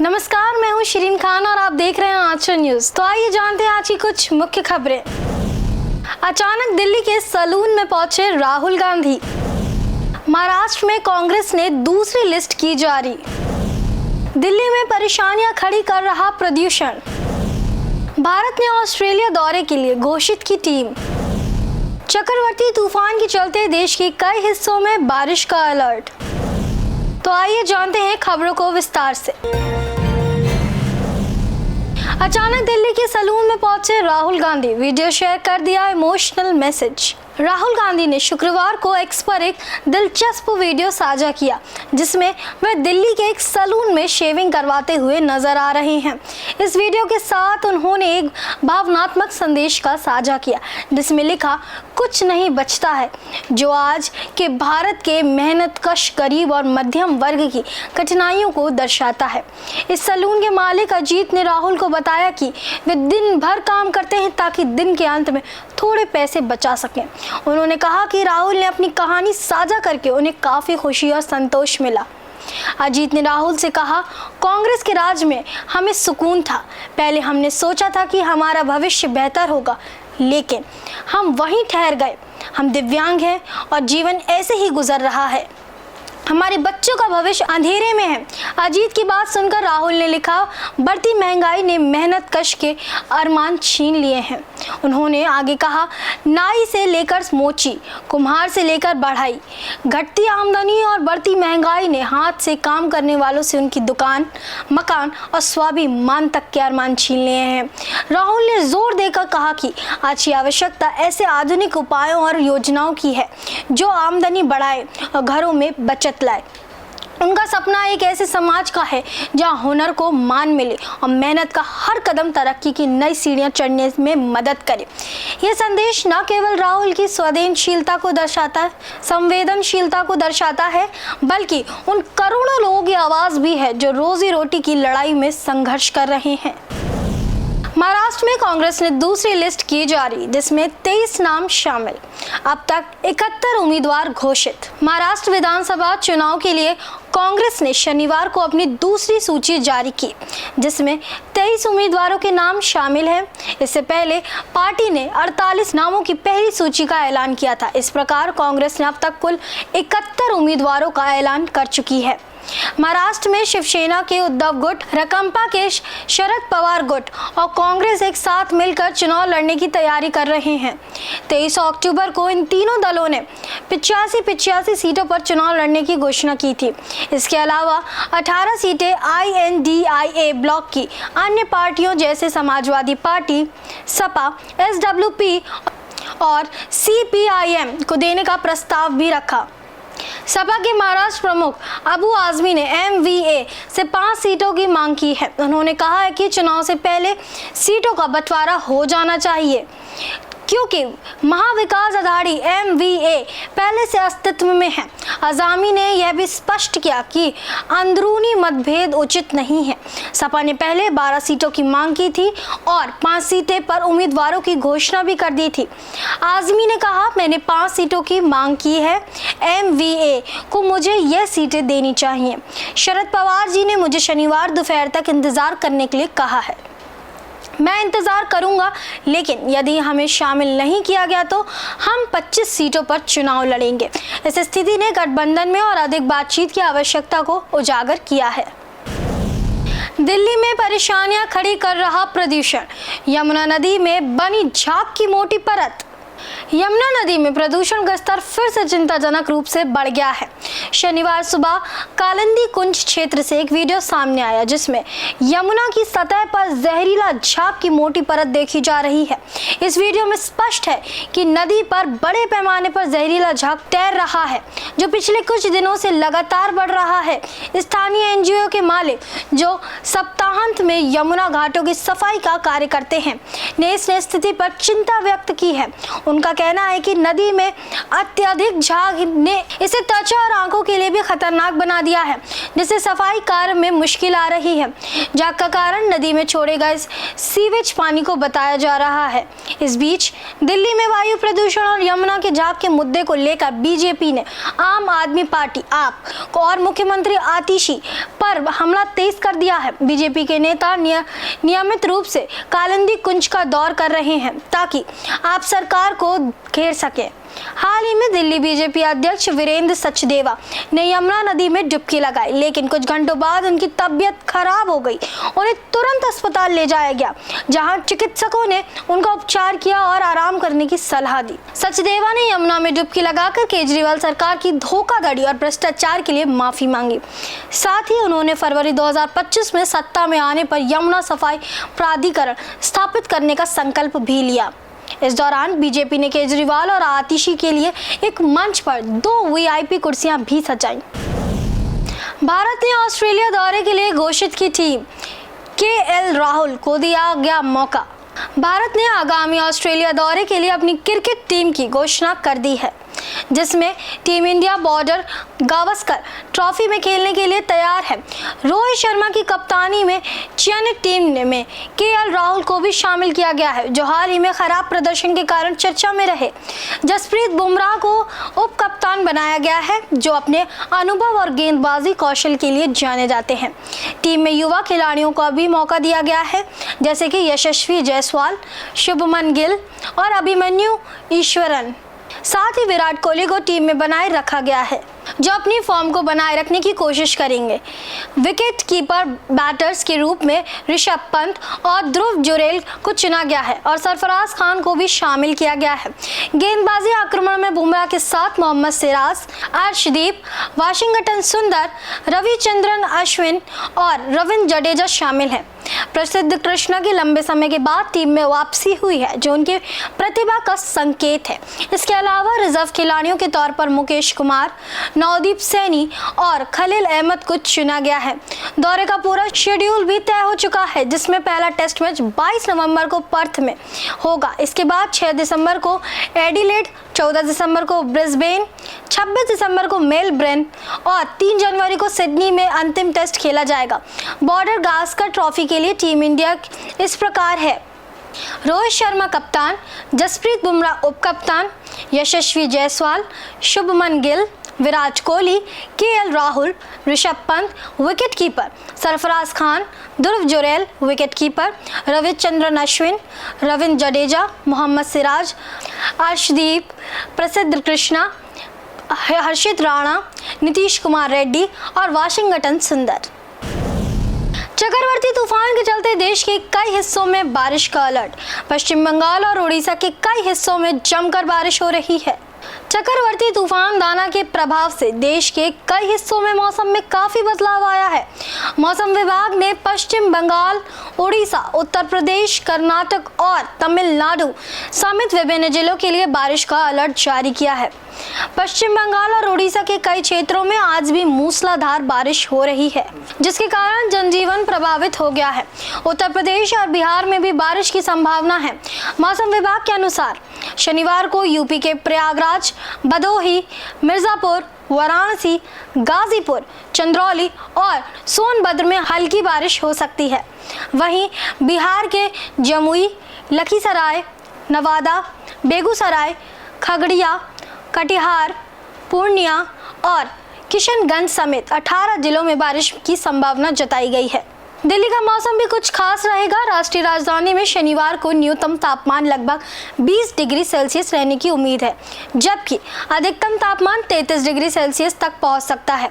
नमस्कार, मैं हूं शिरीन खान और आप देख रहे हैं आंचल न्यूज। तो आइए जानते हैं आज की कुछ मुख्य खबरें। अचानक दिल्ली के सलून में पहुंचे राहुल गांधी। महाराष्ट्र में कांग्रेस ने दूसरी लिस्ट की जारी। दिल्ली में परेशानियां खड़ी कर रहा प्रदूषण। भारत ने ऑस्ट्रेलिया दौरे के लिए घोषित की टीम। चक्रवाती तूफान के चलते देश के कई हिस्सों में बारिश का अलर्ट। तो आइए जानते हैं खबरों को विस्तार से। अचानक दिल्ली के सलून में पहुंचे राहुल गांधी। वीडियो शेयर कर दिया इमोशनल मैसेज। राहुल गांधी ने शुक्रवार को एक्स पर एक दिलचस्प वीडियो साझा किया जिसमें वे दिल्ली के एक सलून में शेविंग करवाते हुए नजर आ रहे हैं। इस वीडियो के साथ उन्होंने एक भावनात्मक संदेश का साझा किया जिसमें लिखा, कुछ नहीं बचता है, जो आज के भारत के मेहनतकश गरीब और मध्यम वर्ग की कठिनाइयों को दर्शाता है। इस सलून के मालिक अजीत ने राहुल को बताया कि वे दिन भर काम करते हैं ताकि दिन के अंत में थोड़े पैसे बचा सकें। उन्होंने कहा कि राहुल ने अपनी कहानी साझा करके उन्हें काफी खुशी और संतोष मिला। अजीत ने राहुल से कहा, कांग्रेस के राज में हमें सुकून था। पहले हमने सोचा था कि हमारा भविष्य बेहतर होगा, लेकिन हम वहीं ठहर गए। हम दिव्यांग हैं और जीवन ऐसे ही गुजर रहा है। हमारे बच्चों का भविष्य अंधेरे में है। अजीत की बात सुनकर राहुल ने लिखा, बढ़ती महंगाई ने मेहनत कश के अरमान छीन लिए हैं। उन्होंने आगे कहा, नाई से लेकर मोची, कुम्हार से लेकर बढ़ाई, घटती आमदनी और बढ़ती महंगाई ने हाथ से काम करने वालों से उनकी दुकान, मकान और स्वाभिमान तक के अरमान छीन लिए हैं। राहुल ने जोर देकर कहा कि आज की आवश्यकता ऐसे आधुनिक उपायों और योजनाओं की है जो आमदनी बढ़ाए और घरों में बचत लाए। उनका सपना एक ऐसे समाज का है जहां हुनर को मान मिले और मेहनत का हर कदम तरक्की की नई सीढ़ियां चढ़ने में मदद करे। यह संदेश न केवल राहुल की संवेदनशीलता को दर्शाता है, बल्कि उन करोड़ों लोगों की आवाज भी है जो रोजी रोटी की लड़ाई में संघर्ष कर रहे हैं। महाराष्ट्र में कांग्रेस ने दूसरी लिस्ट की जारी जिसमें 23 नाम शामिल। अब तक 71 उम्मीदवार घोषित। महाराष्ट्र विधानसभा चुनाव के लिए कांग्रेस ने शनिवार को अपनी दूसरी सूची जारी की जिसमें 23 उम्मीदवारों के नाम शामिल हैं। इससे पहले पार्टी ने 48 नामों की पहली सूची का ऐलान किया था। इस प्रकार कांग्रेस ने अब तक कुल 71 उम्मीदवारों का ऐलान कर चुकी है। महाराष्ट्र में शिवसेना के उद्धव गुट, रकंपा के शरद पवार गुट और कांग्रेस एक साथ मिलकर चुनाव लड़ने की तैयारी कर रहे हैं। 23 अक्टूबर को इन तीनों दलों ने 85 सीटों पर चुनाव लड़ने की घोषणा की थी। इसके अलावा 18 सीटें INDIA ब्लॉक की अन्य पार्टियों जैसे समाजवादी पार्टी, सपा, SWP और CPIM को देने का प्रस्ताव भी रखा। सपा के महाराष्ट्र प्रमुख अबू आजमी ने MVA से 5 सीटों की मांग की है। उन्होंने कहा है कि चुनाव से पहले सीटों का बंटवारा हो जाना चाहिए क्योंकि महाविकास अघाड़ी MVA पहले से अस्तित्व में है। आज़मी ने यह भी स्पष्ट किया कि अंदरूनी मतभेद उचित नहीं है। सपा ने पहले 12 सीटों की मांग की थी और 5 सीटें पर उम्मीदवारों की घोषणा भी कर दी थी। आज़मी ने कहा, मैंने 5 सीटों की मांग की है, MVA को मुझे यह सीटें देनी चाहिए। शरद पवार जी ने मुझे शनिवार दोपहर तक इंतजार करने के लिए कहा है। मैं इंतजार करूंगा, लेकिन यदि हमें शामिल नहीं किया गया तो हम 25 सीटों पर चुनाव लड़ेंगे। इस स्थिति ने गठबंधन में और अधिक बातचीत की आवश्यकता को उजागर किया है। दिल्ली में परेशानियां खड़ी कर रहा प्रदूषण। यमुना नदी में बनी झाग की मोटी परत। यमुना नदी में प्रदूषण का स्तर फिर से चिंताजनक रूप से बढ़ गया है। शनिवार सुबह कालिंदी कुंज क्षेत्र से एक वीडियो सामने आया जिसमें यमुना की सतह पर जहरीला झाग की मोटी परत देखी जा रही है। इस वीडियो में स्पष्ट है कि नदी पर बड़े पैमाने पर जहरीला झाग तैर रहा है जो पिछले कुछ दिनों से लगातार बढ़ रहा है। स्थानीय NGO के मालिक जो सप्ताहांत में यमुना घाटों की सफाई का कार्य करते हैं ने इस स्थिति पर चिंता व्यक्त की है। उनका कहना है कि नदी में अत्यधिक झाग ने इसे त्वचा और आंखों के लिए भी खतरनाक बना दिया है, जिससे सफाई कार्य में मुश्किल आ रही है। झाग का कारण नदी में छोड़े गए सीवेज पानी को बताया जा रहा है। इस बीच दिल्ली में वायु प्रदूषण और यमुना के झाग के मुद्दे को लेकर बीजेपी ने आम आदमी पार्टी आप और मुख्यमंत्री आतिशी पर हमला तेज कर दिया है। बीजेपी के नेता नियमित रूप से कालिंदी कुंज का दौर कर रहे हैं ताकि आप सरकार को घेर सके। हाल ही में दिल्ली बीजेपी अध्यक्ष वीरेंद्र सचदेवा ने यमुना नदी में डुबकी लगाई, लेकिन कुछ घंटों बाद उनकी तबीयत खराब हो गई। उन्हें तुरंत अस्पताल ले जाया गया, जहां चिकित्सकों ने उनका उपचार किया और आराम करने की सलाह दी। सचदेवा ने यमुना में डुबकी लगाकर केजरीवाल सरकार की धोखाधड़ी और भ्रष्टाचार के लिए माफी मांगी। साथ ही उन्होंने फरवरी 2025 में सत्ता में आने पर यमुना सफाई प्राधिकरण स्थापित करने का संकल्प भी लिया। इस दौरान बीजेपी ने केजरीवाल और आतिशी के लिए एक मंच पर 2 वीआईपी कुर्सियां भी सजाई। भारत ने ऑस्ट्रेलिया दौरे के लिए घोषित की टीम, केएल राहुल को दिया गया मौका। भारत ने आगामी ऑस्ट्रेलिया दौरे के लिए अपनी क्रिकेट टीम की घोषणा कर दी है, जिसमें team India border Gavaskar trophy में खेलने के लिए तैयार है। रोहित शर्मा की कप्तानी में चयनित टीम में केएल राहुल को भी शामिल किया गया है, जो हाल ही में खराब प्रदर्शन के कारण चर्चा में रहे। जसप्रीत बुमराह को उप कप्तान बनाया गया है, जो अपने अनुभव और गेंदबाजी कौशल के लिए जाने जाते हैं। टीम में युवा खिलाड़ियों को भी मौका दिया गया है, जैसे कि यशस्वी जायसवाल, शुभमन गिल और अभिमन्यु ईश्वरन। साथ ही विराट कोहली को टीम में बनाए रखा गया है, जो अपनी फॉर्म को बनाए रखने की कोशिश करेंगे। विकेट कीपर बैटर्स के रूप में ऋषभ पंत और ध्रुव जुरेल को चुना गया है और सरफराज खान को भी शामिल किया गया है। गेंदबाजी आक्रमण में बुमराह के साथ मोहम्मद सिराज, अर्शदीप, वाशिंगटन सुंदर, रविचंद्रन अश्विन और रविंद्र जडेजा शामिल हैं। प्रसिद्ध कृष्णा की लंबे समय के बाद टीम में वापसी हुई है, जो उनके प्रतिभा का संकेत है। इसके अलावा रिजर्व खिलाड़ियों के तौर पर मुकेश कुमार, नवदीप सैनी और खलील अहमद को चुना गया है। दौरे का पूरा शेड्यूल भी तय हो चुका है, जिसमें पहला टेस्ट मैच 22 नवंबर को पर्थ में होगा। इसके बाद 6 दिसंबर को एडिलेड, 14 दिसंबर को ब्रिस्बेन, 26 दिसंबर को मेलबर्न और 3 जनवरी को सिडनी में अंतिम टेस्ट खेला जाएगा। बॉर्डर गावस्कर ट्रॉफी के लिए टीम इंडिया इस प्रकार है: रोहित शर्मा कप्तान, जसप्रीत बुमराह उप कप्तान, Yashasvi Jaiswal, Shubman Gill, Virat Kohli, KL Rahul, Rishabh Pant wicket keeper, Sarfaraz Khan, Dhruv Jurel wicket keeper, Ravichandran Ashwin, Ravindra Jadeja, Mohammed Siraj, Arshdeep, Prasidh Krishna, हर्षित राणा, नीतीश कुमार रेड्डी और वाशिंगटन सुंदर। चक्रवाती तूफान के चलते देश के कई हिस्सों में बारिश का अलर्ट। पश्चिम बंगाल और उड़ीसा के कई हिस्सों में जमकर बारिश हो रही है। चक्रवाती तूफान दाना के प्रभाव से देश के कई हिस्सों में मौसम में काफी बदलाव आया है। मौसम विभाग ने पश्चिम बंगाल, उड़ीसा, उत्तर प्रदेश, कर्नाटक और तमिलनाडु समेत विभिन्न जिलों के लिए बारिश का अलर्ट जारी किया है। पश्चिम बंगाल और उड़ीसा के कई क्षेत्रों में आज भी मूसलाधार बारिश हो रही है, जिसके कारण जनजीवन प्रभावित हो गया है। उत्तर प्रदेश और बिहार में भी बारिश की संभावना है। मौसम विभाग के अनुसार शनिवार को यूपी के प्रयागराज, भदोही, मिर्जापुर, वाराणसी, गाजीपुर, चंद्रौली और सोनभद्र में हल्की बारिश हो सकती है। वहीं बिहार के जमुई, लखीसराय, नवादा, बेगूसराय, खगड़िया, कटिहार, पूर्णिया और किशनगंज समेत 18 जिलों में बारिश की संभावना जताई गई है। दिल्ली का मौसम भी कुछ खास रहेगा। राष्ट्रीय राजधानी में शनिवार को न्यूनतम तापमान लगभग 20 डिग्री सेल्सियस रहने की उम्मीद है, जबकि अधिकतम तापमान 33 डिग्री सेल्सियस तक पहुंच सकता है।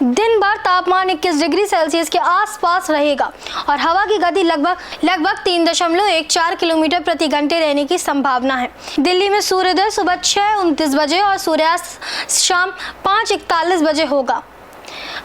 दिन भर तापमान 21 डिग्री सेल्सियस के आसपास रहेगा और हवा की गति लगभग 3.14 किलोमीटर प्रति घंटे रहने की संभावना है। दिल्ली में सूर्योदय सुबह 6:29 बजे और सूर्यास्त शाम 5:41 बजे होगा।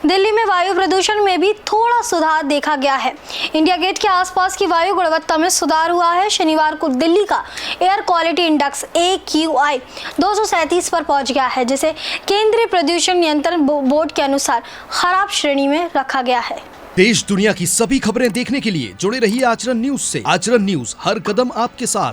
दिल्ली में वायु प्रदूषण में भी थोड़ा सुधार देखा गया है। इंडिया गेट के आसपास की वायु गुणवत्ता में सुधार हुआ है। शनिवार को दिल्ली का एयर क्वालिटी इंडेक्स AQI 237 पर पहुंच गया है, जिसे केंद्रीय प्रदूषण नियंत्रण बोर्ड के अनुसार खराब श्रेणी में रखा गया है। देश दुनिया की सभी खबरें देखने के लिए जुड़े रहिए आचरण न्यूज से। आचरण न्यूज, हर कदम आपके साथ।